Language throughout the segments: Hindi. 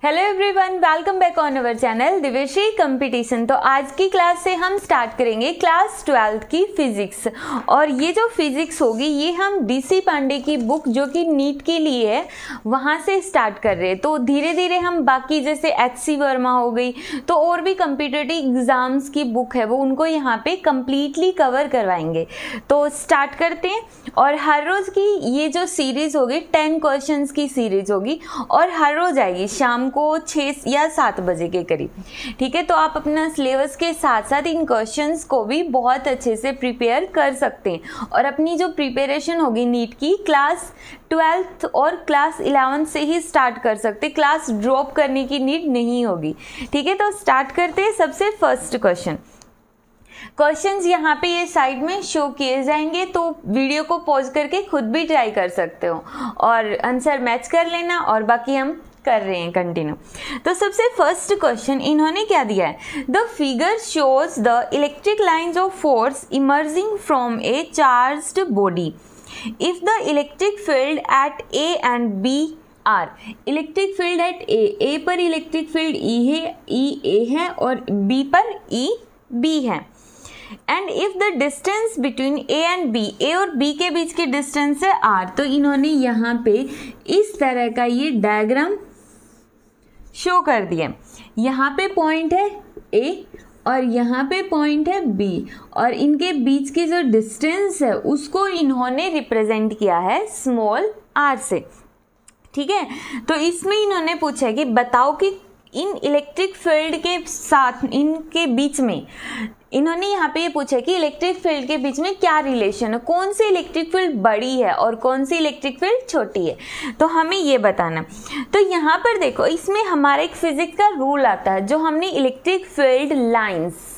Hello everyone, welcome back on our channel Divyashree competition. तो आज की क्लास से हम स्टार्ट करेंगे क्लास 12th की फिजिक्स। और ये जो फिजिक्स होगी ये हम डीसी पांडे की बुक जो कि नीट के लिए है वहाँ से स्टार्ट कर रहे हैं। तो धीरे धीरे हम बाकी जैसे एचसी वर्मा हो गई तो और भी कम्पिटिटिव एग्जाम्स की बुक है वो उनको यहाँ पे कम्प्लीटली कवर करवाएंगे। तो स्टार्ट करते हैं। और हर रोज़ की ये जो सीरीज होगी 10 क्वेश्चंस की सीरीज होगी और हर रोज़ आएगी शाम को 6 या 7 बजे के करीब। ठीक है, तो आप अपना सिलेबस के साथ साथ इन क्वेश्चंस को भी बहुत अच्छे से प्रिपेयर कर सकते हैं। और अपनी जो प्रिपरेशन होगी नीट की क्लास 12th और क्लास 11th से ही स्टार्ट कर सकते, क्लास ड्रॉप करने की नीड नहीं होगी। ठीक है, तो स्टार्ट करते हैं। सबसे फर्स्ट क्वेश्चंस यहाँ पे ये साइड में शो किए जाएंगे, तो वीडियो को पॉज करके खुद भी ट्राई कर सकते हो और आंसर मैच कर लेना। और बाकी हम कर रहे हैं कंटिन्यू। तो सबसे फर्स्ट क्वेश्चन इन्होंने क्या दिया है, the figure shows the electric lines of force emerging from a charged body if the electric field at A and B are. Electric field at A पर इलेक्ट्रिक फील्ड ई ए है और बी पर ई बी है। And if the distance between A and B, A और बी के बीच की डिस्टेंस है आर। तो इन्होंने यहाँ पे इस तरह का ये डायग्राम शो कर दिया। यहाँ पे पॉइंट है ए और यहाँ पे पॉइंट है बी और इनके बीच की जो डिस्टेंस है उसको इन्होंने रिप्रेजेंट किया है स्मॉल आर से। ठीक है, तो इसमें इन्होंने पूछा कि बताओ कि इन इलेक्ट्रिक फील्ड के साथ इनके बीच में, इन्होंने यहाँ पे ये पूछा कि इलेक्ट्रिक फील्ड के बीच में क्या रिलेशन है, कौन सी इलेक्ट्रिक फील्ड बड़ी है और कौन सी इलेक्ट्रिक फील्ड छोटी है, तो हमें ये बताना। तो यहाँ पर देखो इसमें हमारा एक फिजिक्स का रूल आता है जो हमने इलेक्ट्रिक फील्ड लाइंस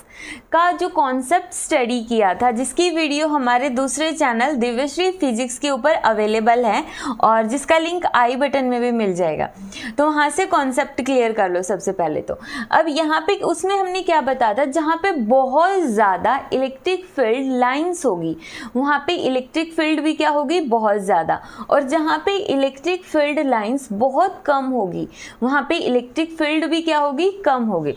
का जो कॉन्सेप्ट स्टडी किया था, जिसकी वीडियो हमारे दूसरे चैनल दिव्यश्री फिजिक्स के ऊपर अवेलेबल है और जिसका लिंक आई बटन में भी मिल जाएगा। तो वहाँ से कॉन्सेप्ट क्लियर कर लो सबसे पहले। तो अब यहाँ पे उसमें हमने क्या बताया था, जहाँ पे बहुत ज़्यादा इलेक्ट्रिक फील्ड लाइंस होगी वहाँ पे इलेक्ट्रिक फील्ड भी क्या होगी, बहुत ज़्यादा। और जहाँ पे इलेक्ट्रिक फील्ड लाइंस बहुत कम होगी वहाँ पे इलेक्ट्रिक फील्ड भी क्या होगी, कम होगी।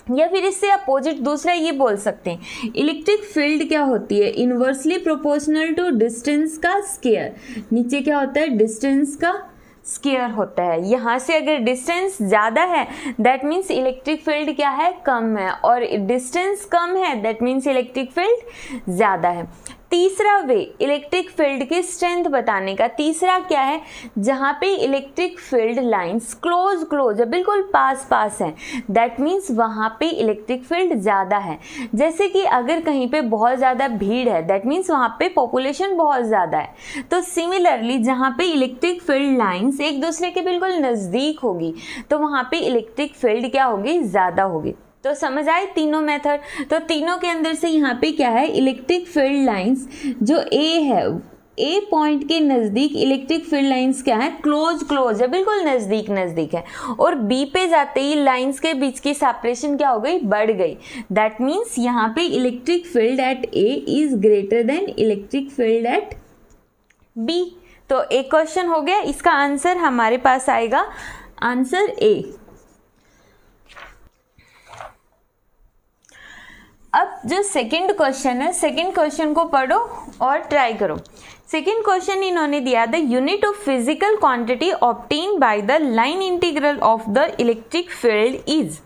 या फिर इससे अपोजिट दूसरा ये बोल सकते हैं, इलेक्ट्रिक फील्ड क्या होती है, इनवर्सली प्रोपोर्शनल टू डिस्टेंस का स्क्वायर। नीचे क्या होता है, डिस्टेंस का स्क्वायर होता है। यहाँ से अगर डिस्टेंस ज़्यादा है दैट मीन्स इलेक्ट्रिक फील्ड क्या है, कम है, और डिस्टेंस कम है दैट मीन्स इलेक्ट्रिक फील्ड ज़्यादा है। तीसरा वे इलेक्ट्रिक फील्ड की स्ट्रेंथ बताने का, तीसरा क्या है, जहाँ पे इलेक्ट्रिक फील्ड लाइंस क्लोज है, बिल्कुल पास है, दैट मीन्स वहाँ पे इलेक्ट्रिक फील्ड ज़्यादा है। जैसे कि अगर कहीं पे बहुत ज़्यादा भीड़ है दैट मीन्स वहाँ पे पॉपुलेशन बहुत ज़्यादा है। तो सिमिलरली जहाँ पे इलेक्ट्रिक फील्ड लाइंस एक दूसरे के बिल्कुल नज़दीक होगी तो वहाँ पे इलेक्ट्रिक फील्ड क्या होगी, ज़्यादा होगी। तो समझ आए तीनों मेथड। तो तीनों के अंदर से यहाँ पे क्या है, इलेक्ट्रिक फील्ड लाइंस जो ए है, ए पॉइंट के नज़दीक इलेक्ट्रिक फील्ड लाइंस क्या है, क्लोज है, बिल्कुल नज़दीक है। और बी पे जाते ही लाइंस के बीच की सेपरेशन क्या हो गई, बढ़ गई। दैट मीन्स यहाँ पे electric field at A is greater than electric field at B. तो एक क्वेश्चन हो गया, इसका आंसर हमारे पास आएगा आंसर ए। अब जो सेकंड क्वेश्चन है, सेकंड क्वेश्चन को पढ़ो और ट्राई करो। सेकंड क्वेश्चन इन्होंने दिया, the unit of physical quantity obtain by the line integral of the electric field is.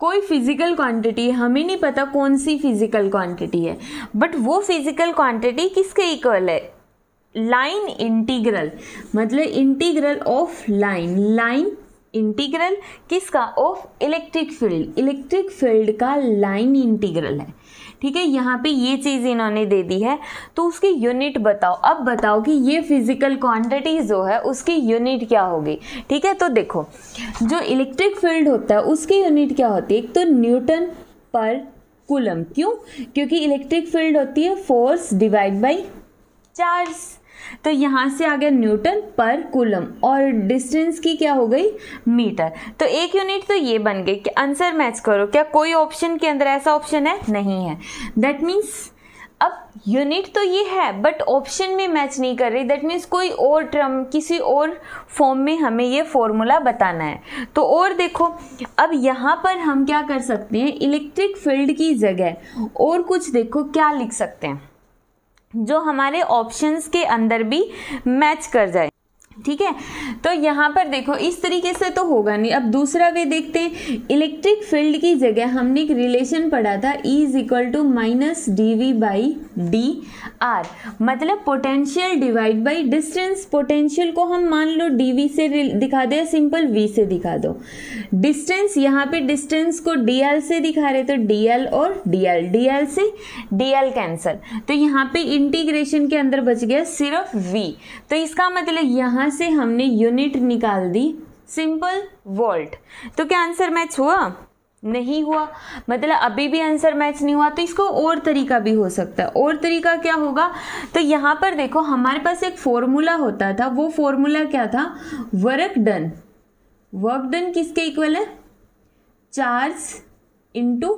कोई फिजिकल क्वांटिटी, हमें नहीं पता कौन सी फिजिकल क्वांटिटी है, बट वो फिजिकल क्वांटिटी किसके इक्वल है, लाइन इंटीग्रल, मतलब इंटीग्रल ऑफ लाइन इंटीग्रल किसका, ऑफ इलेक्ट्रिक फील्ड का लाइन इंटीग्रल है। ठीक है, यहाँ पे ये चीज़ इन्होंने दे दी है तो उसकी यूनिट बताओ। अब बताओ कि ये फिजिकल क्वांटिटी जो है उसकी यूनिट क्या होगी। ठीक है, तो देखो जो इलेक्ट्रिक फील्ड होता है उसकी यूनिट क्या होती है, एक तो न्यूटन पर कूलम। क्यों, क्योंकि इलेक्ट्रिक फील्ड होती है फोर्स डिवाइड बाई चार्ज। तो यहाँ से आ गया न्यूटन पर कूलम और डिस्टेंस की क्या हो गई, मीटर। तो एक यूनिट तो ये बन गई। आंसर मैच करो, क्या कोई ऑप्शन के अंदर ऐसा ऑप्शन है, नहीं है। दैट मीन्स अब यूनिट तो ये है बट ऑप्शन में मैच नहीं कर रही, दैट मीन्स कोई और टर्म किसी और फॉर्म में हमें ये फॉर्मूला बताना है। तो और देखो अब यहाँ पर हम क्या कर सकते हैं, इलेक्ट्रिक फील्ड की जगह और कुछ देखो क्या लिख सकते हैं जो हमारे ऑप्शंस के अंदर भी मैच कर जाए। ठीक है, तो यहाँ पर देखो इस तरीके से तो होगा नहीं। अब दूसरा वे देखते हैं, इलेक्ट्रिक फील्ड की जगह हमने एक रिलेशन पढ़ा था E = -dV/dr, मतलब potential divide by distance. Potential को हम मान लो dV से दिखा दे, सिंपल V से दिखा दो। डिस्टेंस, यहाँ पे डिस्टेंस को dl से दिखा रहे तो dl और dl से dl कैंसल, तो यहाँ पे इंटीग्रेशन के अंदर बच गया सिर्फ V। तो इसका मतलब यहाँ से हमने यूनिट निकाल दी सिंपल वोल्ट। तो क्या आंसर मैच हुआ? नहीं हुआ, मतलब अभी भी आंसर मैच नहीं हुआ। तो इसको और तरीका भी हो सकता है। और तरीका क्या होगा, तो यहाँ पर देखो हमारे पास एक फॉर्मूला होता था, वो फॉर्मूला क्या था, वर्क डन किसके इक्वल है, charge into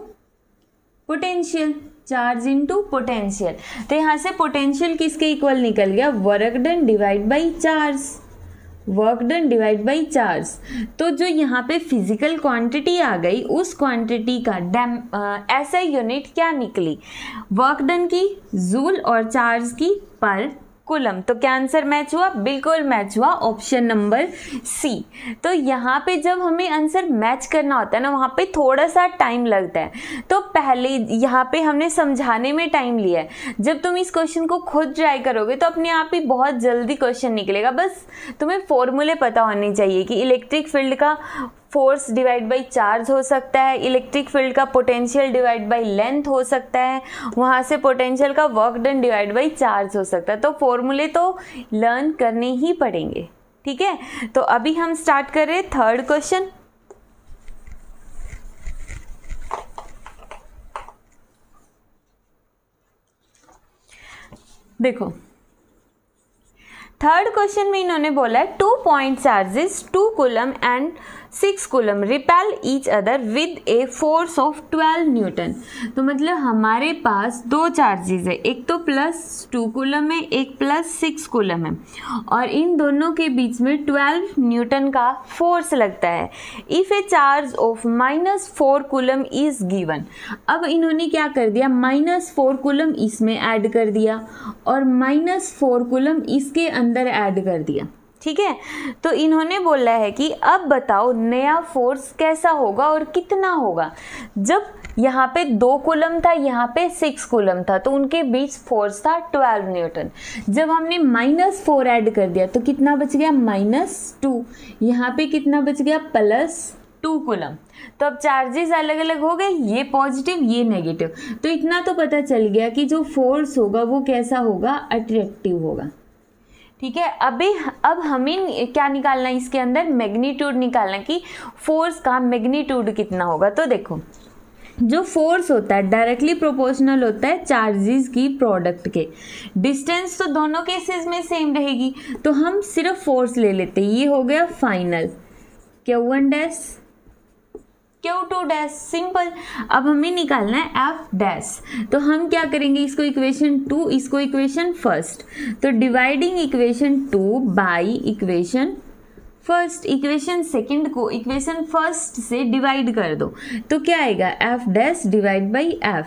potential, charge into potential. तो यहाँ से पोटेंशियल किसके इक्वल निकल गया, work done divide by charge, work done divide by charge. तो जो यहाँ पे फिजिकल क्वांटिटी आ गई उस क्वांटिटी का ऐसा यूनिट क्या निकली, वर्क डन की जूल और चार्ज की पर कूलम। तो क्या आंसर मैच हुआ, बिल्कुल मैच हुआ, ऑप्शन नंबर सी। तो यहाँ पे जब हमें आंसर मैच करना होता है ना, वहाँ पे थोड़ा सा टाइम लगता है। तो पहले यहाँ पे हमने समझाने में टाइम लिया है, जब तुम इस क्वेश्चन को खुद ट्राई करोगे तो अपने आप ही बहुत जल्दी क्वेश्चन निकलेगा। बस तुम्हें फॉर्मूले पता होने चाहिए कि इलेक्ट्रिक फील्ड का फोर्स डिवाइड बाई चार्ज हो सकता है, इलेक्ट्रिक फील्ड का पोटेंशियल डिवाइड बाई लेंथ हो सकता है, वहाँ से पोटेंशियल का work done divide by charge हो सकता है। तो फॉर्मूले तो लर्न करने ही पड़ेंगे। ठीक है, तो अभी हम स्टार्ट कर रहे हैं थर्ड क्वेश्चन। देखो थर्ड क्वेश्चन में इन्होंने बोला है 2 point charges 2 coulomb and 6 coulomb repel each other with a force of 12 Newton. तो मतलब हमारे पास दो चार्जेस है, एक तो +2 कूलम है, एक +6 कूलम है, और इन दोनों के बीच में 12 न्यूटन का फोर्स लगता है। If A charge of -4 coulomb is given. अब इन्होंने क्या कर दिया, -4 कूलम इसमें ऐड कर दिया और -4 कूलम इसके अंदर ऐड कर दिया। ठीक है, तो इन्होंने बोला है कि अब बताओ नया फोर्स कैसा होगा और कितना होगा। जब यहाँ पे 2 कूलम था, यहाँ पे 6 कूलम था, तो उनके बीच फोर्स था 12 न्यूटन। जब हमने -4 ऐड कर दिया तो कितना बच गया, -2। यहाँ पे कितना बच गया, +2 कूलम। तो अब चार्जेस अलग अलग हो गए, ये पॉजिटिव ये नेगेटिव। तो इतना तो पता चल गया कि जो फोर्स होगा वो कैसा होगा, अट्रैक्टिव होगा। ठीक है, अब हमें क्या निकालना है, इसके अंदर मैग्नीट्यूड निकालना कि फोर्स का मैग्नीट्यूड कितना होगा। तो देखो जो फोर्स होता है डायरेक्टली प्रोपोर्शनल होता है चार्जेस की प्रोडक्ट के। डिस्टेंस तो दोनों केसेस में सेम रहेगी, तो हम सिर्फ फोर्स ले लेते हैं। ये हो गया final Q1 dash Q2 dash, simple. अब हमें निकालना है F डैश। तो हम क्या करेंगे, इसको इक्वेशन 2, इसको इक्वेशन फर्स्ट। तो dividing equation 2 by equation first, equation second को इक्वेशन फर्स्ट से डिवाइड कर दो। तो क्या आएगा, F dash divide by F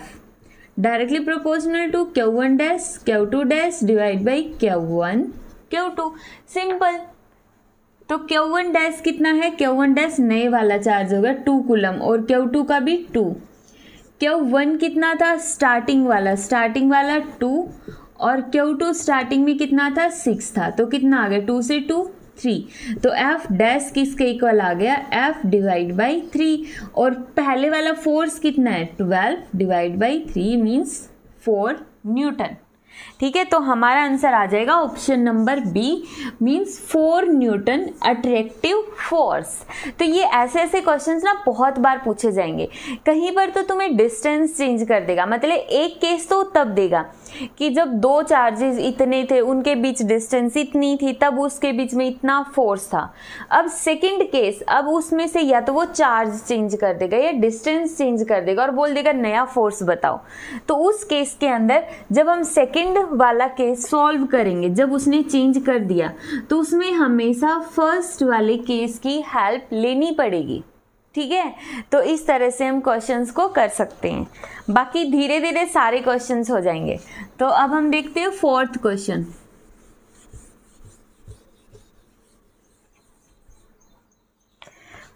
directly proportional to Q1 dash Q2 dash divide by Q1 Q2, simple. तो Q1 डैश कितना है, Q1 डैश नए वाला चार्ज होगा 2 कूलम और Q2 का भी 2। Q1 कितना था, स्टार्टिंग वाला 2, और Q2 स्टार्टिंग में कितना था, 6 था। तो कितना आ गया, 2 से 2 3। तो F डैश किसके इक्वल आ गया, F डिवाइड बाई 3। और पहले वाला फोर्स कितना है, 12 डिवाइड बाई 3 मीन्स 4 न्यूटन। ठीक है, तो हमारा आंसर आ जाएगा option number B, means 4 newton attractive force. तो ये ऐसे ऐसे क्वेश्चंस ना बहुत बार पूछे जाएंगे। कहीं पर तो तुम्हें डिस्टेंस चेंज कर देगा, मतलब एक केस तो तब देगा कि जब दो चार्जेस इतने थे, उनके बीच डिस्टेंस इतनी थी, तब उसके बीच में इतना फोर्स था। अब सेकंड केस, अब उसमें से या तो वो चार्ज चेंज कर देगा या डिस्टेंस चेंज कर देगा और बोल देगा नया फोर्स बताओ। तो उस केस के अंदर जब हम सेकंड वाला केस सॉल्व करेंगे, जब उसने चेंज कर दिया, तो उसमें हमेशा फर्स्ट वाले केस की हेल्प लेनी पड़ेगी। ठीक है, तो इस तरह से हम क्वेश्चंस को कर सकते हैं। बाकी धीरे धीरे सारे क्वेश्चंस हो जाएंगे। तो अब हम देखते हैं फोर्थ क्वेश्चन।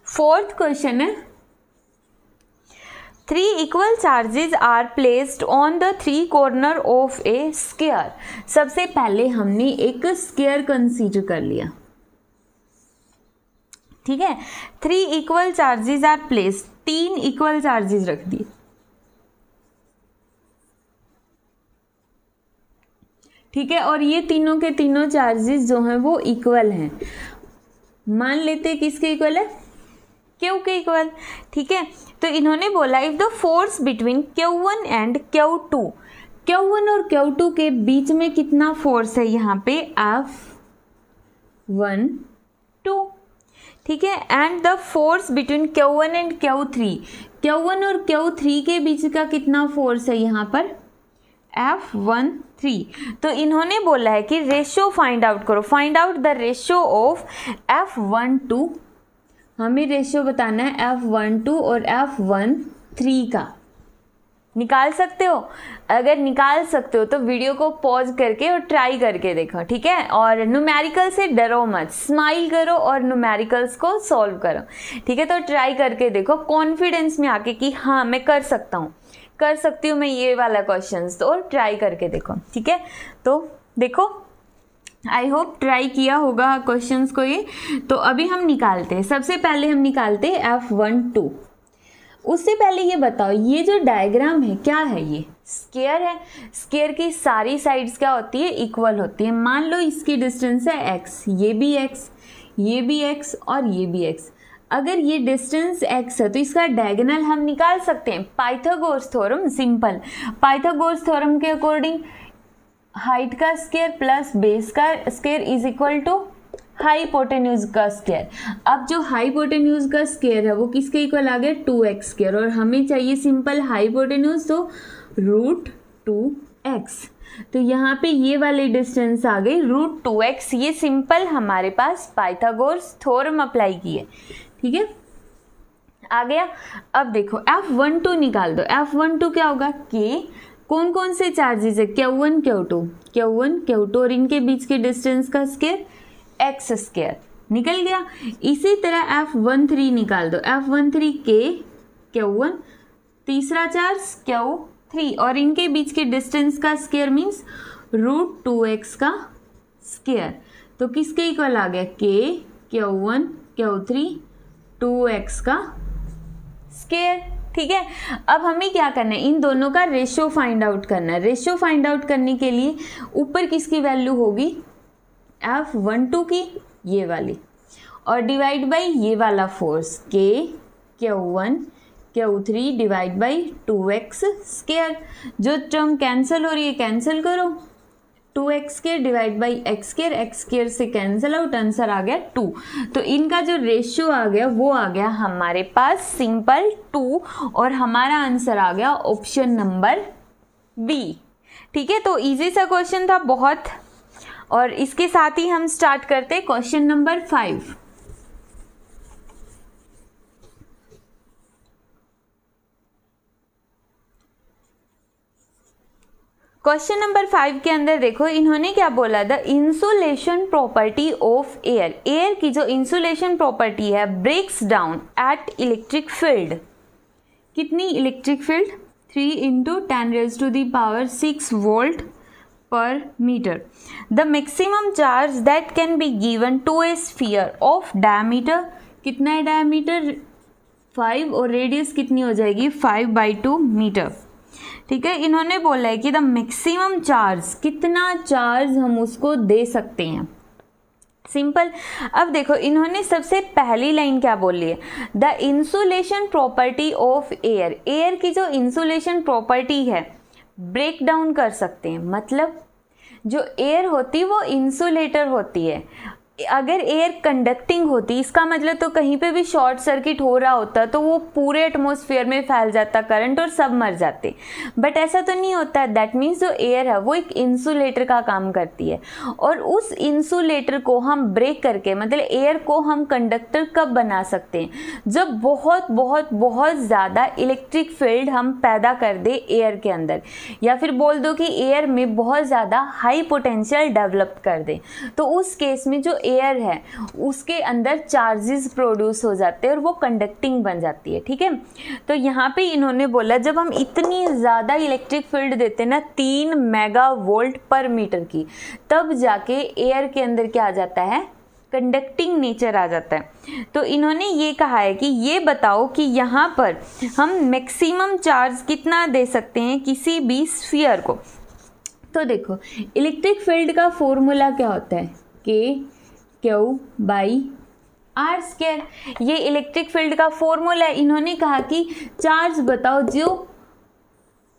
फोर्थ क्वेश्चन है, 3 equal charges are placed on the 3 corner of a sphere। सबसे पहले हमने एक स्क्वायर कंसीडर कर लिया। ठीक है, 3 equal charges are placed, 3 equal charges रख दिए। ठीक है, और ये तीनों के तीनों चार्जेस जो हैं वो इक्वल हैं। मान लेते हैं किसके इक्वल है, Q के इक्वल। ठीक है, तो इन्होंने बोला if the force between Q1 and Q2, Q1 और Q2 के बीच में कितना फोर्स है यहाँ पे, F1 2। ठीक है, and the force between Q1 and Q3, Q1 और Q3 के बीच का कितना फोर्स है यहाँ पर, F1 3। तो इन्होंने बोला है कि रेशियो फाइंड आउट करो, find out the ratio of F1 2। हमें रेशियो बताना है F1 2 और F1 3 का। निकाल सकते हो? अगर निकाल सकते हो तो वीडियो को पॉज करके और ट्राई करके देखो। ठीक है, और न्यूमेरिकल से डरो मत, स्माइल करो और न्यूमेरिकल्स को सॉल्व करो। ठीक है, तो ट्राई करके देखो कॉन्फिडेंस में आके कि हाँ मैं कर सकता हूँ, कर सकती हूँ मैं ये वाला क्वेश्चन, तो ट्राई करके देखो। ठीक है, तो देखो, आई होप ट्राई किया होगा क्वेश्चंस को ये। तो अभी हम निकालते हैं, सबसे पहले हम निकालते हैं F1 2। उससे पहले ये बताओ, ये जो डायग्राम है क्या है, ये स्क्वायर है। स्क्वायर की सारी साइड्स क्या होती है, इक्वल होती है। मान लो इसकी डिस्टेंस है x, ये भी x, ये भी x और ये भी x। अगर ये डिस्टेंस x है तो इसका डायगोनल हम निकाल सकते हैं। Pythagoras theorem, simple Pythagoras theorem के अकॉर्डिंग हाइट का स्क्वायर प्लस बेस का square is equal to hypotenuse का स्क्वायर। अब जो हाइपोटेन्यूज का स्क्वायर है वो किसके इक्वल आ गया, 2x स्क्वायर, और हमें चाहिए सिंपल हाइपोटेन्यूज, तो √2x। तो यहाँ पे ये वाली डिस्टेंस आ गई √2x। ये सिंपल हमारे पास पाइथागोरस थ्योरम अप्लाई की है। ठीक है, आ गया। अब देखो F1 2 निकाल दो। F1 2 क्या होगा, K, कौन कौन से चार्जेस है, Q1 Q2, Q1 Q2, और इनके बीच के डिस्टेंस का स्क्वायर x स्क्वायर, निकल गया। इसी तरह F1 3 निकाल दो। F1 3 K, Q1, तीसरा चार्ज Q3, और इनके बीच के डिस्टेंस का स्क्वायर मीन्स √2x का स्क्वायर। तो किसके इक्वल आ गया, K, Q1 Q3 2x का स्क्वायर। ठीक है, अब हमें क्या करना है, इन दोनों का रेशियो फाइंड आउट करना है। रेशियो फाइंड आउट करने के लिए ऊपर किसकी वैल्यू होगी, F1 2 की, ये वाली, और डिवाइड बाई ये वाला force K, Q1 Q3 divide by 2x square. जो टर्म कैंसिल हो रही है कैंसिल करो, 2x square divide by x square से कैंसिल आउट, आंसर आ गया 2। तो इनका जो रेशियो आ गया वो आ गया हमारे पास सिंपल 2, और हमारा आंसर आ गया ऑप्शन नंबर B। ठीक है, तो इजी सा क्वेश्चन था बहुत, और इसके साथ ही हम स्टार्ट करते हैं क्वेश्चन नंबर 5। क्वेश्चन नंबर 5 के अंदर देखो इन्होंने क्या बोला, the insulation property of air. Air की जो इंसुलेशन प्रॉपर्टी है breaks down at electric field. कितनी इलेक्ट्रिक फील्ड, 3 × 10⁻⁶ वोल्ट पर metre. The maximum charge that can be given to a sphere of diameter, कितना है डायमीटर 5, और रेडियस कितनी हो जाएगी 5/2 मीटर। ठीक है, इन्होंने बोला है कि द मैक्सिमम चार्ज, कितना चार्ज हम उसको दे सकते हैं, सिंपल। अब देखो इन्होंने सबसे पहली लाइन क्या बोली है, the insulation property of air. Air की जो इंसुलेशन प्रॉपर्टी है ब्रेक डाउन कर सकते हैं। मतलब जो एयर होती है वो इंसुलेटर होती है। अगर एयर कंडक्टिंग होती, इसका मतलब तो कहीं पे भी शॉर्ट सर्किट हो रहा होता तो वो पूरे एटमॉस्फेयर में फैल जाता करंट और सब मर जाते, बट ऐसा तो नहीं होता। दैट मीन्स जो एयर है वो एक इंसुलेटर का काम करती है, और उस इंसुलेटर को हम ब्रेक करके, मतलब एयर को हम कंडक्टर कब बना सकते हैं, जब बहुत बहुत बहुत ज़्यादा इलेक्ट्रिक फील्ड हम पैदा कर दे एयर के अंदर, या फिर बोल दो कि एयर में बहुत ज़्यादा हाई पोटेंशियल डेवलप कर दे। तो उस केस में जो एयर है उसके अंदर चार्जेस प्रोड्यूस हो जाते हैं और वो कंडक्टिंग बन जाती है। ठीक है, तो यहाँ पे इन्होंने बोला जब हम इतनी ज़्यादा इलेक्ट्रिक फील्ड देते हैं ना 3 मेगावोल्ट पर मीटर की, तब जाके एयर के अंदर क्या आ जाता है, कंडक्टिंग नेचर आ जाता है। तो इन्होंने ये कहा है कि ये बताओ कि यहाँ पर हम मैक्सिमम चार्ज कितना दे सकते हैं किसी भी स्फीयर को। तो देखो इलेक्ट्रिक फील्ड का फॉर्मूला क्या होता है, के क्यू बाई आर स्क्वायर, ये इलेक्ट्रिक फील्ड का फॉर्मूला है। इन्होंने कहा कि चार्ज बताओ, जो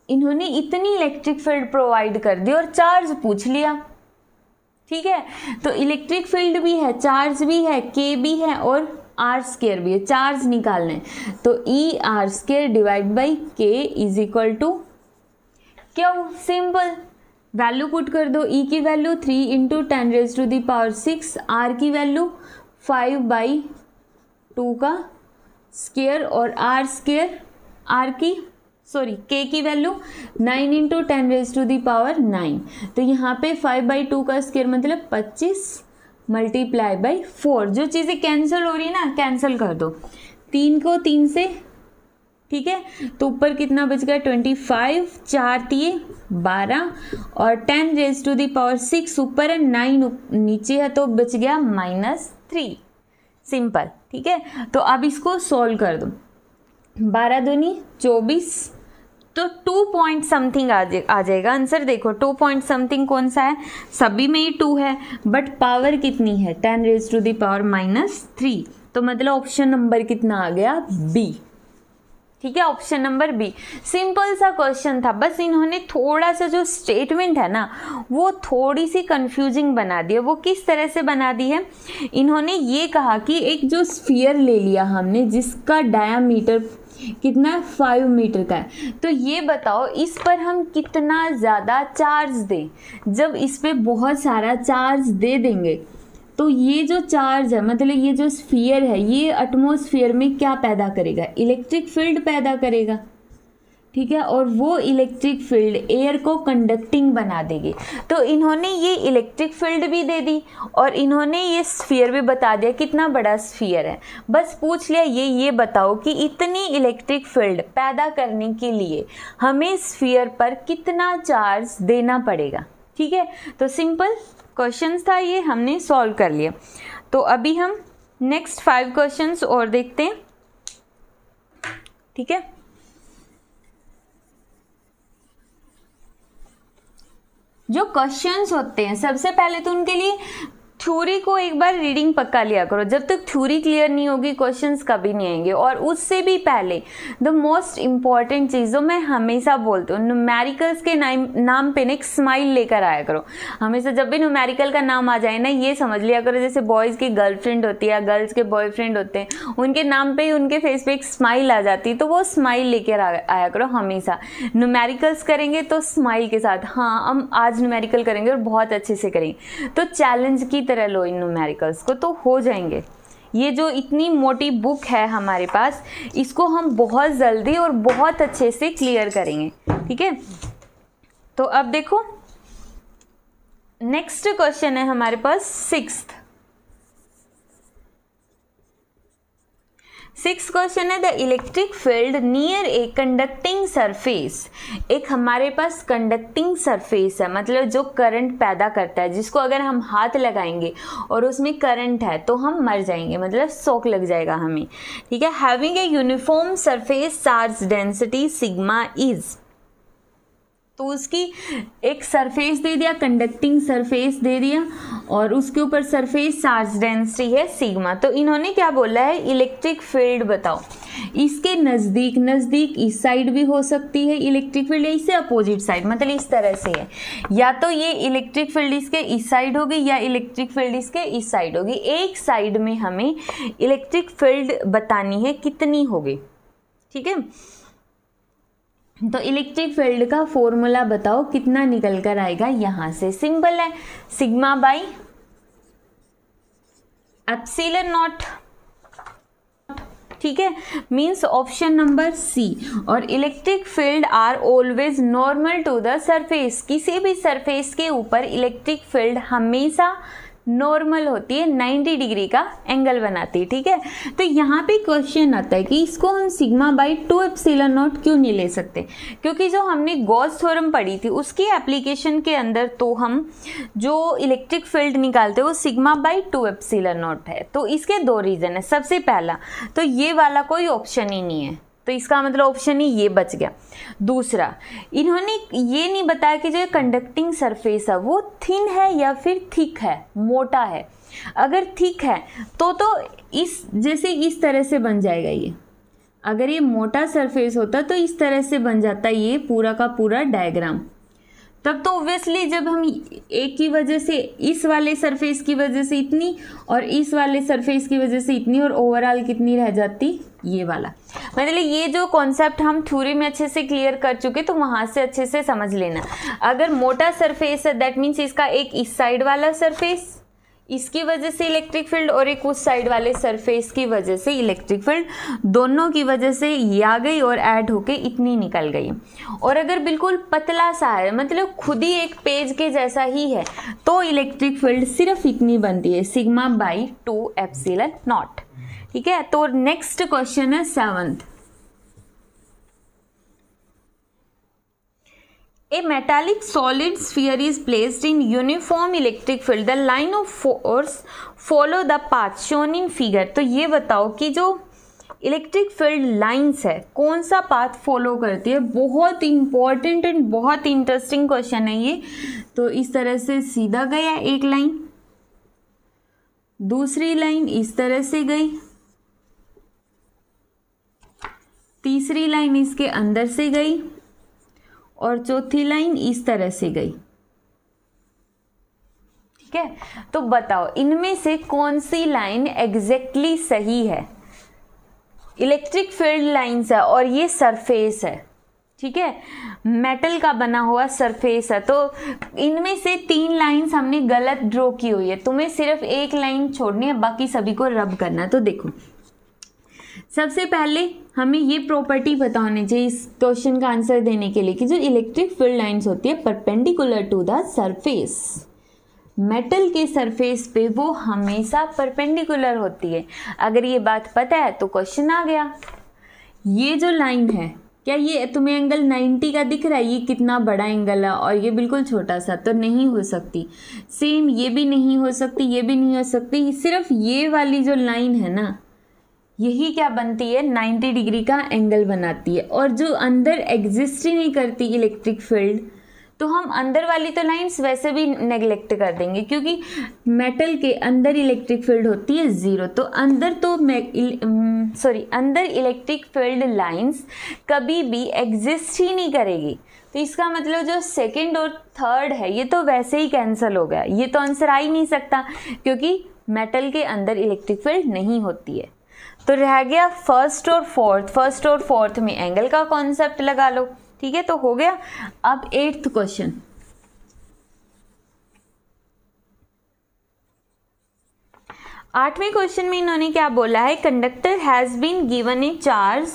इन्होंने इतनी इलेक्ट्रिक फील्ड प्रोवाइड कर दी और चार्ज पूछ लिया। ठीक है, तो इलेक्ट्रिक फील्ड भी है, चार्ज भी है, के भी है और आर स्क्वायर भी है, चार्ज निकालना है। तो E R square divide by K is equal to Q. Simple, value put कर दो। ई की वैल्यू 3 इंटू 10⁻⁶, आर की वैल्यू 5/2 का स्क्वायर और आर स्क्वायर, के की वैल्यू 9 इंटू 10⁻⁹। तो यहाँ पे 5/2 का स्क्वायर मतलब 25 मल्टीप्लाई बाई 4। जो चीज़ें कैंसिल हो रही है ना, कैंसिल कर दो, 3 को 3 से, ठीक है, तो ऊपर कितना बच गया 25, 4 तिये 12 और 10⁻⁶ ऊपर है, 9 नीचे है, तो बच गया -3। सिंपल, ठीक है। तो अब इसको सॉल्व कर दो, 12 दूनी 24, तो 2 पॉइंट समथिंग आ जाएगा आंसर। देखो 2 पॉइंट समथिंग कौन सा है, सभी में ही 2 है, बट पावर कितनी है 10⁻⁻3। तो मतलब ऑप्शन नंबर कितना आ गया, बी। ठीक है, ऑप्शन नंबर बी। सिंपल सा क्वेश्चन था, बस इन्होंने थोड़ा सा जो स्टेटमेंट है ना वो थोड़ी सी कंफ्यूजिंग बना दी है। वो किस तरह से बना दी है, इन्होंने ये कहा कि एक जो स्फीयर ले लिया हमने जिसका डायामीटर कितना 5 मीटर का है, तो ये बताओ इस पर हम कितना ज़्यादा चार्ज दें। जब इस पे बहुत सारा चार्ज दे देंगे तो ये जो चार्ज है, मतलब ये जो स्फीयर है, ये एटमॉस्फेयर में क्या पैदा करेगा, इलेक्ट्रिक फील्ड पैदा करेगा। ठीक है, और वो इलेक्ट्रिक फील्ड एयर को कंडक्टिंग बना देगी। तो इन्होंने ये इलेक्ट्रिक फील्ड भी दे दी और इन्होंने ये स्फीयर भी बता दिया कितना बड़ा स्फीयर है। बस पूछ लिया ये बताओ कि इतनी इलेक्ट्रिक फील्ड पैदा करने के लिए हमें स्फीयर पर कितना चार्ज देना पड़ेगा। ठीक है, तो सिंपल क्वेश्चंस था, ये हमने सॉल्व कर लिया। तो अभी हम नेक्स्ट 5 क्वेश्चंस और देखते हैं। ठीक है, जो क्वेश्चंस होते हैं सबसे पहले तो उनके लिए थ्योरी को एक बार रीडिंग पक्का लिया करो। जब तक थ्योरी क्लियर नहीं होगी क्वेश्चंस कभी नहीं आएंगे। और उससे भी पहले द मोस्ट इंपॉर्टेंट चीज़ जो मैं हमेशा बोलती हूँ, न्यूमेरिकल्स के नाम पे ना एक स्माइल लेकर आया करो। हमेशा जब भी न्यूमेरिकल का नाम आ जाए ना ये समझ लिया करो जैसे बॉयज़ की गर्लफ्रेंड होती है, गर्ल्स के बॉयफ्रेंड होते हैं, उनके नाम पे ही उनके फेस पे एक स्माइल आ जाती है। तो वो स्माइल लेकर आया करो हमेशा। न्यूमेरिकल्स करेंगे तो स्माइल के साथ, हाँ हम आज न्यूमेरिकल करेंगे और बहुत अच्छे से करेंगे। तो चैलेंज की तरह लो इन न्यूमेरिकल्स को, तो हो जाएंगे। ये जो इतनी मोटी बुक है हमारे पास, इसको हम बहुत जल्दी और बहुत अच्छे से क्लियर करेंगे। ठीक है, तो अब देखो नेक्स्ट क्वेश्चन है हमारे पास 6th क्वेश्चन है the electric field near a conducting surface. एक हमारे पास कंडक्टिंग सरफेस है, मतलब जो करंट पैदा करता है, जिसको अगर हम हाथ लगाएंगे और उसमें करंट है तो हम मर जाएंगे, मतलब शॉक लग जाएगा हमें। ठीक है, having a uniform surface charge density sigma is. तो उसकी एक सरफेस दे दिया, कंडक्टिंग सरफेस दे दिया और उसके ऊपर सरफेस चार्ज डेंसिटी है सिग्मा। तो इन्होंने क्या बोला है, इलेक्ट्रिक फील्ड बताओ। इसके नज़दीक नज़दीक इस साइड भी हो सकती है इलेक्ट्रिक फील्ड, इससे अपोजिट साइड, मतलब इस तरह से है, या तो ये इलेक्ट्रिक फील्ड इसके इस साइड होगी या इलेक्ट्रिक फील्ड इसके इस साइड होगी। एक साइड में हमें इलेक्ट्रिक फील्ड बतानी है कितनी होगी, ठीक है। तो इलेक्ट्रिक फील्ड का फॉर्मूला बताओ कितना निकल कर आएगा, यहां से सिंपल है, सिग्मा बाई एप्सिलॉन नॉट, ठीक है, मीन्स ऑप्शन नंबर सी। और electric field are always normal to the surface, किसी भी सरफेस के ऊपर इलेक्ट्रिक फील्ड हमेशा नॉर्मल होती है, 90 डिग्री का एंगल बनाती है, ठीक है। तो यहाँ पे क्वेश्चन आता है कि इसको हम सिग्मा बाई 2 एप्सिलॉन नॉट क्यों नहीं ले सकते, क्योंकि जो हमने गॉस थ्योरम पढ़ी थी उसकी एप्लीकेशन के अंदर तो हम जो इलेक्ट्रिक फील्ड निकालते हैं वो सिग्मा बाई 2 एप्सिलॉन नॉट है। तो इसके दो रीज़न है, सबसे पहला तो ये वाला कोई ऑप्शन ही नहीं है, तो इसका मतलब ऑप्शन ही ये बच गया। दूसरा, इन्होंने ये नहीं बताया कि जो कंडक्टिंग सरफेस है वो थिन है या फिर थिक है, मोटा है। अगर थिक है तो इस जैसे इस तरह से बन जाएगा ये, अगर ये मोटा सरफेस होता तो इस तरह से बन जाता ये पूरा का पूरा डायग्राम। तब तो ऑब्वियसली जब हम एक की वजह से इस वाले सरफेस की वजह से इतनी और इस वाले सरफेस की वजह से इतनी और ओवरऑल कितनी रह जाती, ये वाला। मतलब ये जो कॉन्सेप्ट हम थ्योरी में अच्छे से क्लियर कर चुके, तो वहां से अच्छे से समझ लेना। अगर मोटा सरफेस है दैट मीन्स इसका एक इस साइड वाला सरफेस इसकी वजह से इलेक्ट्रिक फील्ड और एक उस साइड वाले सरफेस की वजह से इलेक्ट्रिक फील्ड, दोनों की वजह से ये आ गई और ऐड होके इतनी निकल गई। और अगर बिल्कुल पतला सा है, मतलब खुद ही एक पेज के जैसा ही है, तो इलेक्ट्रिक फील्ड सिर्फ इतनी बनती है, सिग्मा बाई 2 एप्सिलॉन नॉट, ठीक है। तो नेक्स्ट क्वेश्चन है 7th। A metallic solid sphere is placed in uniform electric field. The line of force follow the path shown in figure. तो ये बताओ कि जो इलेक्ट्रिक फील्ड लाइंस है कौन सा पाथ फॉलो करती है। बहुत इंपॉर्टेंट एंड बहुत इंटरेस्टिंग क्वेश्चन है ये। तो इस तरह से सीधा गया एक लाइन, दूसरी लाइन इस तरह से गई, तीसरी लाइन इसके अंदर से गई और चौथी लाइन इस तरह से गई, ठीक है। तो बताओ इनमें से कौन सी लाइन एग्जैक्टली सही है। इलेक्ट्रिक फील्ड लाइंस है और ये सरफेस है, ठीक है, मेटल का बना हुआ सरफेस है। तो इनमें से 3 लाइंस हमने गलत ड्रॉ की हुई है, तुम्हें सिर्फ एक लाइन छोड़नी है, बाकी सभी को रब करना है। तो देखो सबसे पहले हमें ये प्रॉपर्टी पता होनी चाहिए इस क्वेश्चन का आंसर देने के लिए कि जो इलेक्ट्रिक फील्ड लाइंस होती है perpendicular to the surface, metal के सरफेस पे वो हमेशा परपेंडिकुलर होती है। अगर ये बात पता है तो क्वेश्चन आ गया। ये जो लाइन है, क्या ये तुम्हें एंगल 90 का दिख रहा है? ये कितना बड़ा एंगल है और ये बिल्कुल छोटा सा, तो नहीं हो सकती। सेम ये भी नहीं हो सकती, ये भी नहीं हो सकती। सिर्फ ये वाली जो लाइन है ना, यही क्या बनती है, 90 डिग्री का एंगल बनाती है। और जो अंदर एग्जिस्ट ही नहीं करती इलेक्ट्रिक फील्ड, तो हम अंदर वाली तो लाइंस वैसे भी नेग्लेक्ट कर देंगे, क्योंकि मेटल के अंदर इलेक्ट्रिक फील्ड होती है 0। तो अंदर तो अंदर इलेक्ट्रिक फील्ड लाइंस कभी भी एग्जिस्ट ही नहीं करेगी। तो इसका मतलब जो सेकंड और थर्ड है ये तो वैसे ही कैंसिल हो गया, ये तो आंसर आ ही नहीं सकता, क्योंकि मेटल के अंदर इलेक्ट्रिक फील्ड नहीं होती है। तो रह गया फर्स्ट और फोर्थ। फर्स्ट और फोर्थ में एंगल का कॉन्सेप्ट लगा लो, ठीक है, तो हो गया। अब 8th क्वेश्चन, आठवें क्वेश्चन में इन्होंने क्या बोला है, conductor has been given a charge.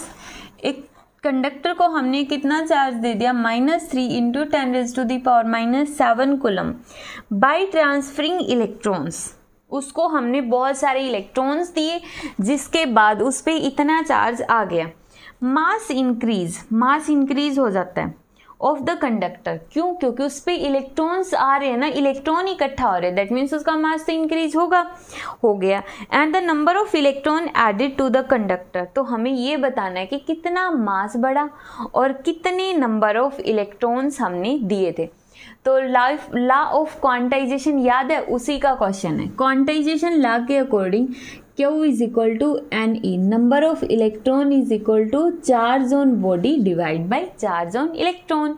एक कंडक्टर को हमने कितना चार्ज दे दिया, -3 × 10⁻⁻7 कूलम बाय ट्रांसफरिंग इलेक्ट्रॉन्स। उसको हमने बहुत सारे इलेक्ट्रॉन्स दिए, जिसके बाद उस पर इतना चार्ज आ गया। मास इंक्रीज हो जाता है ऑफ द कंडक्टर। क्यों? क्योंकि उस पर इलेक्ट्रॉन्स आ रहे हैं ना, इलेक्ट्रॉन इकट्ठा हो रहे हैं, दैट मीन्स उसका मास तो इंक्रीज होगा, हो गया। And the number of electron added to the conductor. तो हमें ये बताना है कि कितना मास बढ़ा और कितने नंबर ऑफ इलेक्ट्रॉन्स हमने दिए थे। तो लॉ ऑफ क्वांटाइजेशन याद है, उसी का क्वेश्चन है। क्वांटाइजेशन लॉ के according Q is equal to Ne, number of electron is equal to charge on body divide by charge on electron.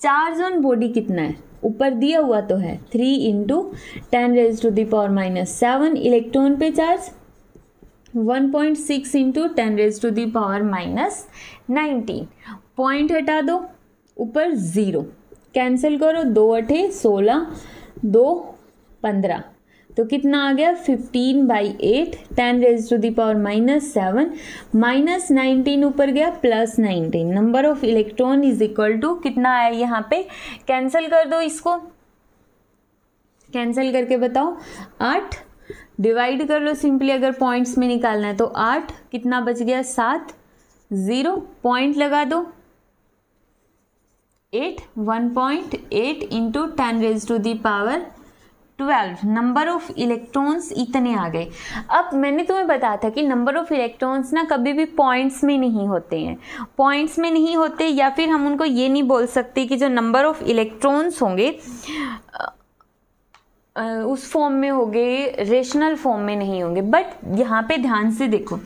Charge on body कितना है, ऊपर दिया हुआ तो है 3 इंटू 10⁻⁻7, इलेक्ट्रॉन पे चार्ज 1.6 इंटू 10⁻⁻19। पॉइंट हटा दो, ऊपर 0, कैंसिल करो, 2 8 16, 2 15, तो कितना आ गया 15/8, 10⁻⁻7 -19 ऊपर गया +19। Number of electron is equal to कितना आया यहाँ पे, कैंसिल कर दो, इसको कैंसिल करके बताओ 8, डिवाइड कर लो सिंपली, अगर पॉइंट्स में निकालना है तो 8, कितना बच गया 7, 0, पॉइंट लगा दो 8, 1.8 इंटू 10⁻12, नंबर ऑफ इलेक्ट्रॉन्स इतने आ गए। अब मैंने तुम्हें बताया था कि नंबर ऑफ इलेक्ट्रॉन्स ना कभी भी पॉइंट्स में नहीं होते हैं, पॉइंट्स में नहीं होते, या फिर हम उनको ये नहीं बोल सकते कि जो नंबर ऑफ इलेक्ट्रॉन्स होंगे उस फॉर्म में होंगे, रेशनल फॉर्म में नहीं होंगे। बट यहाँ पे ध्यान से देखो,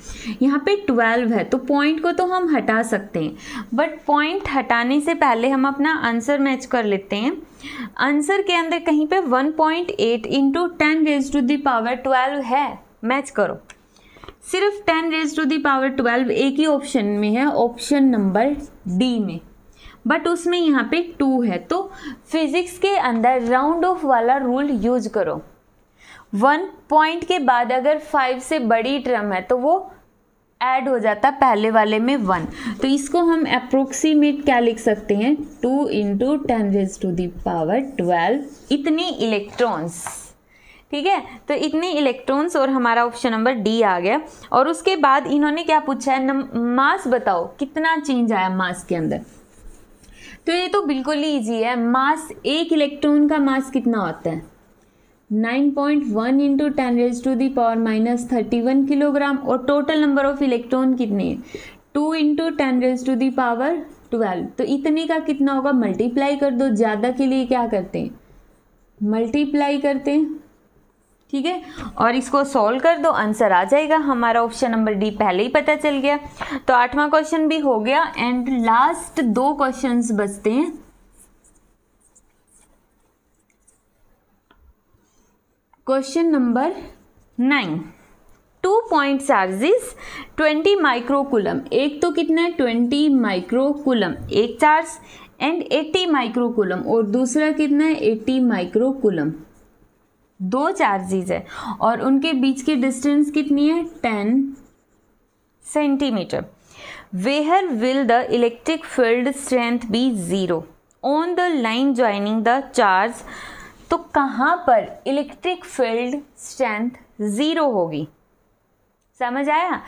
यहाँ पे 12 है तो पॉइंट को तो हम हटा सकते हैं, बट पॉइंट हटाने से पहले हम अपना आंसर मैच कर लेते हैं। आंसर के अंदर कहीं पे 1.8 इंटू 10⁻12 है, मैच करो। सिर्फ 10⁻12 एक ही ऑप्शन में है, ऑप्शन नंबर डी में, बट उसमें यहाँ पे 2 है, तो फिजिक्स के अंदर राउंड ऑफ वाला रूल यूज करो। 1 पॉइंट के बाद अगर 5 से बड़ी टर्म है तो वो ऐड हो जाता पहले वाले में 1, तो इसको हम अप्रोक्सीमेट क्या लिख सकते हैं, 2 इंटू 10⁻12 इतने इलेक्ट्रॉन्स। ठीक है, तो इतने इलेक्ट्रॉन्स और हमारा ऑप्शन नंबर डी आ गया। और उसके बाद इन्होंने क्या पूछा है, मास बताओ कितना चेंज आया मास के अंदर, तो ये तो बिल्कुल ही ईजी है। मास, एक इलेक्ट्रॉन का मास कितना होता है 9.1 इंटू 10⁻31 किलोग्राम, और टोटल नंबर ऑफ इलेक्ट्रॉन कितने हैं 2 इंटू 10⁻12, तो इतने का कितना होगा, मल्टीप्लाई कर दो। ज़्यादा के लिए क्या करते हैं, मल्टीप्लाई करते हैं। ठीक है, और इसको सॉल्व कर दो, आंसर आ जाएगा। हमारा ऑप्शन नंबर डी पहले ही पता चल गया। तो 8वां क्वेश्चन भी हो गया एंड लास्ट 2 क्वेश्चंस बचते हैं। Question number 9, 2 point charges 20 microcoulomb, एक तो कितना है 20 माइक्रोकूलम एक चार्ज, एंड 80 माइक्रोकूलम, और दूसरा कितना है 80 माइक्रोकूलम। 2 चार्जेस है और उनके बीच की डिस्टेंस कितनी है 10 centimetre. Where will the electric field strength be 0 on the line joining the charge, तो कहाँ पर इलेक्ट्रिक फील्ड स्ट्रेंथ 0 होगी, समझ आया।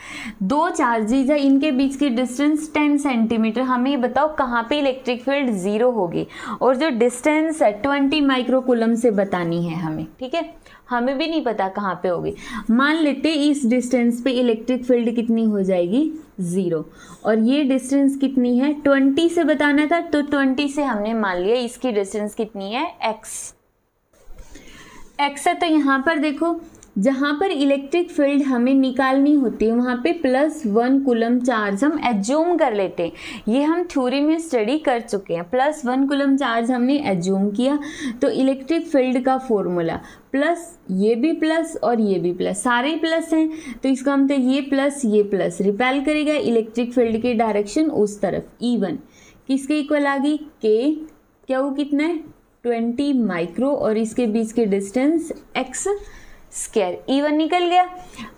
2 चार्जेज है, इनके बीच की डिस्टेंस 10 सेंटीमीटर, हमें ये बताओ कहाँ पे इलेक्ट्रिक फील्ड 0 होगी, और जो डिस्टेंस है 20 माइक्रोकूलम से बतानी है हमें। ठीक है, हमें भी नहीं पता कहाँ पे होगी। मान लेते इस डिस्टेंस पे इलेक्ट्रिक फील्ड कितनी हो जाएगी 0, और ये डिस्टेंस कितनी है 20 से बताना था, तो 20 से हमने मान लिया इसकी डिस्टेंस कितनी है x है। तो यहाँ पर देखो, जहाँ पर इलेक्ट्रिक फील्ड हमें निकालनी होती है वहाँ पे +1 कूलम चार्ज हम एज्यूम कर लेते हैं। ये हम थ्योरी में स्टडी कर चुके हैं। +1 कूलम चार्ज हमने एज्यूम किया, तो इलेक्ट्रिक फील्ड का फॉर्मूला प्लस, ये भी प्लस और ये भी प्लस, सारे प्लस हैं, तो इसका मतलब ये प्लस रिपेल करेगा इलेक्ट्रिक फील्ड की डायरेक्शन उस तरफ। E1 किसके इक्वल आ गई K, क्या वो कितना है 20 माइक्रो, और इसके बीच की डिस्टेंस x स्क्वायर। E1 निकल गया।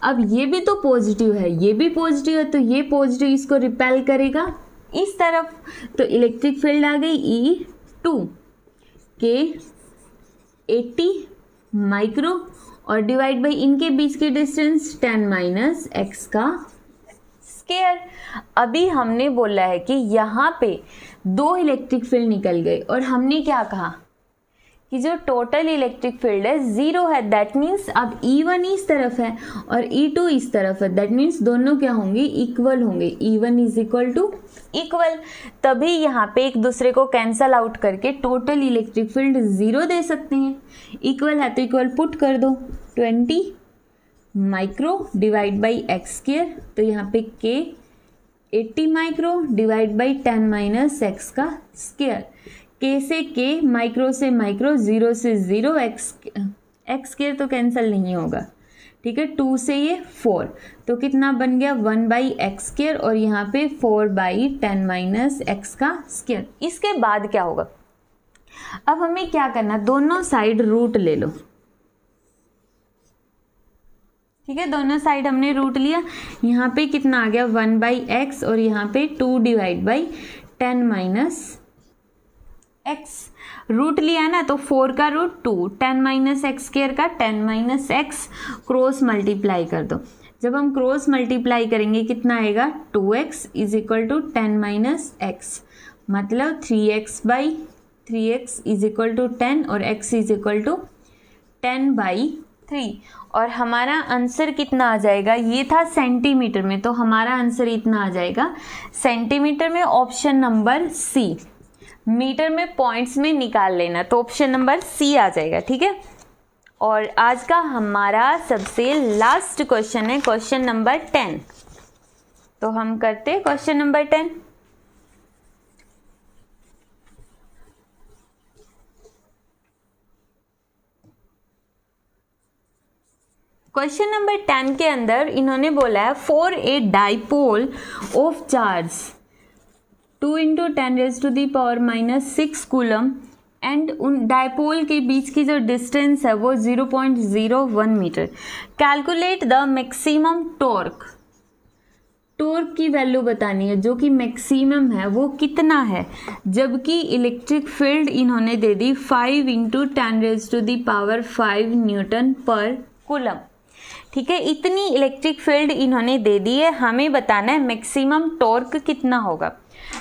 अब ये भी तो पॉजिटिव है, ये भी पॉजिटिव है, तो ये पॉजिटिव इसको रिपेल करेगा इस तरफ, तो इलेक्ट्रिक फील्ड आ गई E2 के 80 माइक्रो, और डिवाइड बाई इनके बीच की डिस्टेंस 10 - x का स्क्वायर। अभी हमने बोला है कि यहाँ पे 2 इलेक्ट्रिक फील्ड निकल गए, और हमने क्या कहा कि जो टोटल इलेक्ट्रिक फील्ड है 0 है। दैट मीन्स अब E1 इस तरफ है और E2 इस तरफ है, दैट मीन्स दोनों क्या होंगे इक्वल होंगे। E1 is equal two equal, तभी यहाँ पे एक दूसरे को कैंसल आउट करके टोटल इलेक्ट्रिक फील्ड 0 दे सकते हैं। इक्वल है तो इक्वल पुट कर दो, 20 micro divide by x square, तो यहाँ पे के 80 micro divide by 10 minus x का स्क्वायर, के से के, माइक्रो से माइक्रो, 0 से 0, एक्स स्क्वायर तो कैंसिल नहीं होगा, ठीक है। 2 से ये 4, तो कितना बन गया 1 बाई एक्स स्क्वायर और यहाँ पे 4 बाई 10 माइनस एक्स का स्क्वायर। इसके बाद क्या होगा, अब हमें क्या करना, दोनों साइड रूट ले लो, ठीक है। दोनों साइड हमने रूट लिया, यहाँ पे कितना आ गया 1 बाई एक्स और यहाँ पे 2 divide by 10 minus x, root लिया है ना, तो 4 का रूट 2, 10 माइनस एक्स स्क्वायर का 10 माइनस एक्स, क्रॉस मल्टीप्लाई कर दो। जब हम क्रॉस मल्टीप्लाई करेंगे कितना आएगा 2x is equal to 10 minus x, मतलब 3x by 3x is equal to 10 और x is equal to 10 by 3, और हमारा आंसर कितना आ जाएगा, ये था सेंटीमीटर में, तो हमारा आंसर इतना आ जाएगा सेंटीमीटर में, ऑप्शन नंबर सी। मीटर में पॉइंट्स में निकाल लेना, तो ऑप्शन नंबर सी आ जाएगा, ठीक है। और आज का हमारा सबसे लास्ट क्वेश्चन है क्वेश्चन नंबर 10, तो हम करते क्वेश्चन नंबर 10। क्वेश्चन नंबर 10 के अंदर इन्होंने बोला है for a dipole of charge 2 × 10⁻⁻6 coulomb and उन डाइपोल के बीच की जो डिस्टेंस है वो 0.01 metre, calculate the maximum torque. Torque की वैल्यू बतानी है जो कि मैक्सिमम है वो कितना है, जबकि इलेक्ट्रिक फील्ड इन्होंने दे दी 5 × 10⁵ न्यूटन पर कूलम, ठीक है। इतनी इलेक्ट्रिक फील्ड इन्होंने दे दी है, हमें बताना है मैक्सिमम टॉर्क कितना होगा।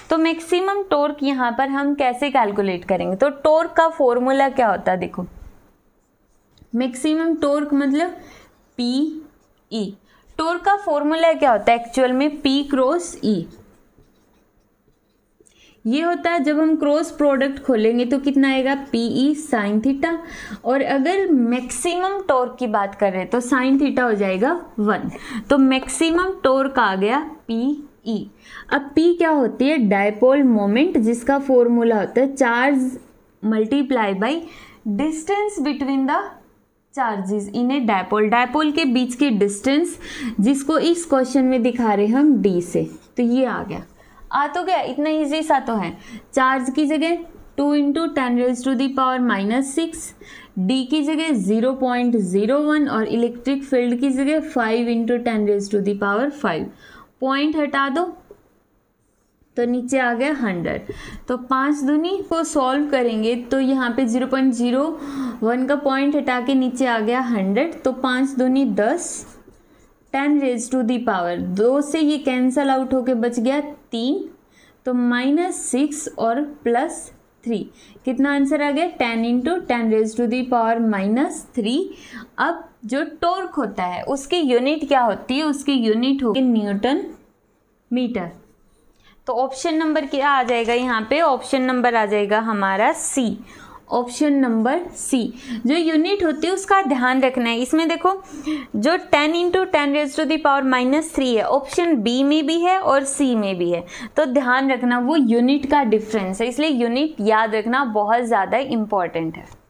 तो मैक्सिमम टॉर्क यहाँ पर हम कैसे कैलकुलेट करेंगे, तो टॉर्क का फॉर्मूला क्या होता है, देखो मैक्सिमम टॉर्क मतलब पी ई, टॉर्क का फॉर्मूला क्या होता है एक्चुअल में, पी क्रॉस ई। ये होता है जब हम क्रॉस प्रोडक्ट खोलेंगे तो कितना आएगा पीई साइन थीटा, और अगर मैक्सिमम टॉर्क की बात कर रहे हैं तो साइन थीटा हो जाएगा 1, तो मैक्सिमम टॉर्क आ गया पीई। अब पी क्या होती है, डायपोल मोमेंट, जिसका फॉर्मूला होता है charge multiply by distance between the charges in A dipole, dipole के बीच की डिस्टेंस जिसको इस क्वेश्चन में दिखा रहे हम डी से, तो ये आ गया। आ तो गया, इतना इजी सा तो है। चार्ज की जगह 2 × 10⁻⁻6, डी की जगह 0.01 और इलेक्ट्रिक फील्ड की जगह 5 × 10⁵ पॉइंट हटा दो तो नीचे आ गया 100, तो 5 दूनी को सॉल्व करेंगे तो यहाँ पे 0.01 का पॉइंट हटा के नीचे आ गया 100, तो 5 दूनी 10, 10⁻, 2 से ये कैंसल आउट होके बच गया 3, तो -6 और +3, कितना आंसर आ गया 10 × 10⁻⁻3। अब जो टॉर्क होता है उसकी यूनिट क्या होती है, उसकी यूनिट होगी न्यूटन मीटर। तो ऑप्शन नंबर क्या आ जाएगा यहाँ पे, ऑप्शन नंबर आ जाएगा हमारा सी, ऑप्शन नंबर सी। जो यूनिट होती है उसका ध्यान रखना है, इसमें देखो जो 10 × 10⁻³ है ऑप्शन बी में भी है और सी में भी है, तो ध्यान रखना वो यूनिट का डिफरेंस है, इसलिए यूनिट याद रखना बहुत ज़्यादा इम्पॉर्टेंट है।